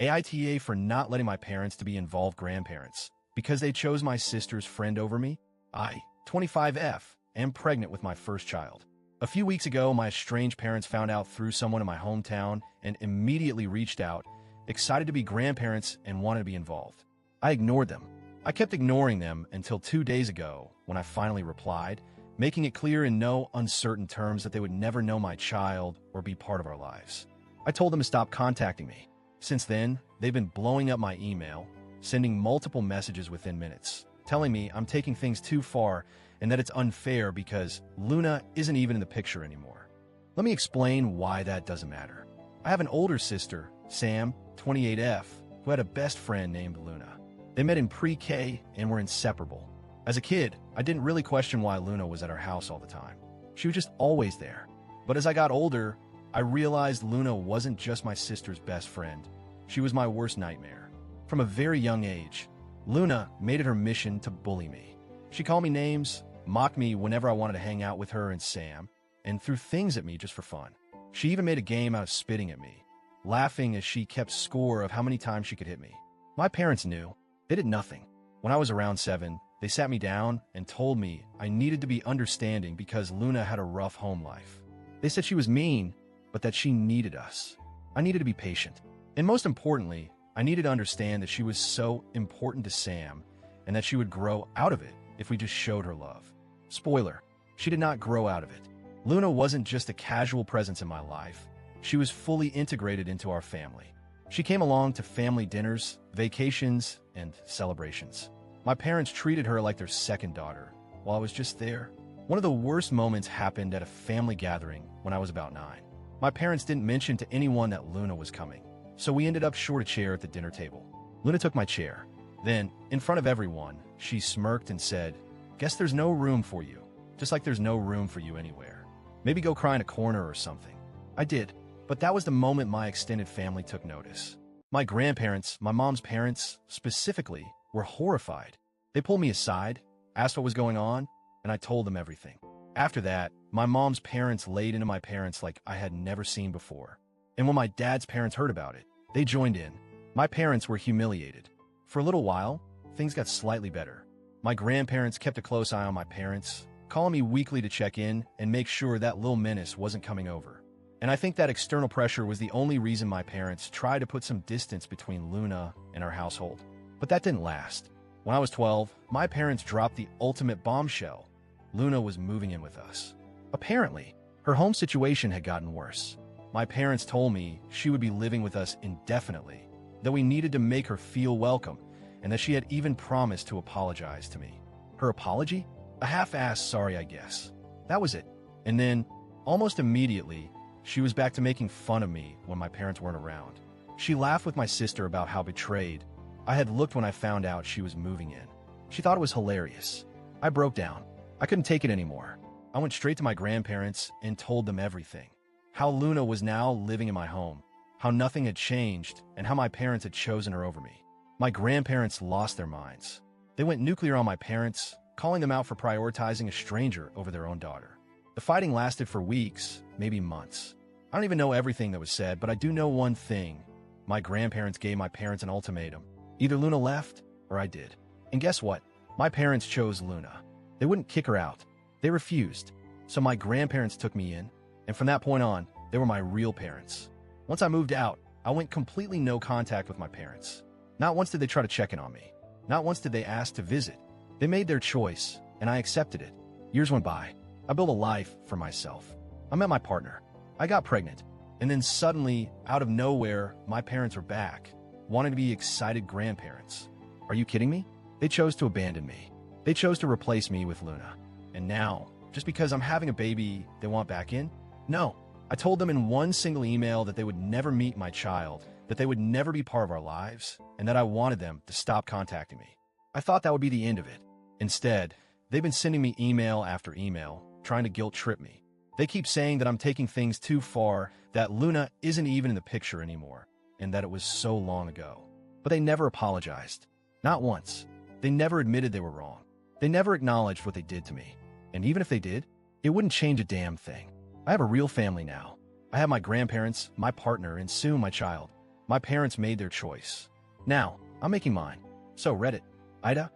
AITA for not letting my parents to be involved grandparents because they chose my sister's friend over me. I, 25F, am pregnant with my first child. A few weeks ago, my estranged parents found out through someone in my hometown and immediately reached out, excited to be grandparents and wanted to be involved. I ignored them. I kept ignoring them until 2 days ago when I finally replied, making it clear in no uncertain terms that they would never know my child or be part of our lives. I told them to stop contacting me. Since then, they've been blowing up my email, sending multiple messages within minutes, telling me I'm taking things too far and that it's unfair because Luna isn't even in the picture anymore. Let me explain why that doesn't matter. I have an older sister, Sam, 28F, who had a best friend named Luna. They met in pre-K and were inseparable. As a kid, I didn't really question why Luna was at our house all the time. She was just always there. But as I got older, I realized Luna wasn't just my sister's best friend. She was my worst nightmare. From a very young age, Luna made it her mission to bully me. She called me names, mocked me whenever I wanted to hang out with her and Sam, and threw things at me just for fun. She even made a game out of spitting at me, laughing as she kept score of how many times she could hit me. My parents knew. They did nothing. When I was around 7, they sat me down and told me I needed to be understanding because Luna had a rough home life. They said she was mean, but that she needed us. I needed to be patient. And most importantly, I needed to understand that she was so important to Sam and that she would grow out of it if we just showed her love. Spoiler, she did not grow out of it. Luna wasn't just a casual presence in my life. She was fully integrated into our family. She came along to family dinners, vacations, and celebrations. My parents treated her like their second daughter while I was just there. One of the worst moments happened at a family gathering when I was about 9. My parents didn't mention to anyone that Luna was coming, so we ended up short a chair at the dinner table. Luna took my chair. Then, in front of everyone, she smirked and said, "Guess there's no room for you, just like there's no room for you anywhere. Maybe go cry in a corner or something." I did, but that was the moment my extended family took notice. My grandparents, my mom's parents, specifically, were horrified. They pulled me aside, asked what was going on, and I told them everything. After that, my mom's parents laid into my parents like I had never seen before. And when my dad's parents heard about it, they joined in. My parents were humiliated. For a little while, things got slightly better. My grandparents kept a close eye on my parents, calling me weekly to check in and make sure that little menace wasn't coming over. And I think that external pressure was the only reason my parents tried to put some distance between Luna and our household. But that didn't last. When I was 12, my parents dropped the ultimate bombshell. Luna was moving in with us. Apparently, her home situation had gotten worse. My parents told me she would be living with us indefinitely, that we needed to make her feel welcome, and that she had even promised to apologize to me. Her apology? A half-assed sorry, I guess. That was it. And then, almost immediately, she was back to making fun of me when my parents weren't around. She laughed with my sister about how betrayed I had looked when I found out she was moving in. She thought it was hilarious. I broke down. I couldn't take it anymore. I went straight to my grandparents and told them everything. How Luna was now living in my home, how nothing had changed, and how my parents had chosen her over me. My grandparents lost their minds. They went nuclear on my parents, calling them out for prioritizing a stranger over their own daughter. The fighting lasted for weeks, maybe months. I don't even know everything that was said, but I do know one thing. My grandparents gave my parents an ultimatum. Either Luna left, or I did. And guess what? My parents chose Luna. They wouldn't kick her out. They refused. So my grandparents took me in, and from that point on, they were my real parents. Once I moved out, I went completely no contact with my parents. Not once did they try to check in on me. Not once did they ask to visit. They made their choice, and I accepted it. Years went by. I built a life for myself. I met my partner. I got pregnant. And then suddenly, out of nowhere, my parents were back, wanting to be excited grandparents. Are you kidding me? They chose to abandon me. They chose to replace me with Luna. And now, just because I'm having a baby, they want back in? No. I told them in one single email that they would never meet my child, that they would never be part of our lives, and that I wanted them to stop contacting me. I thought that would be the end of it. Instead, they've been sending me email after email, trying to guilt trip me. They keep saying that I'm taking things too far, that Luna isn't even in the picture anymore, and that it was so long ago. But they never apologized. Not once. They never admitted they were wrong. They never acknowledged what they did to me. And even if they did, it wouldn't change a damn thing. I have a real family now. I have my grandparents, my partner, and soon my child. My parents made their choice. Now, I'm making mine. So Reddit, AITA,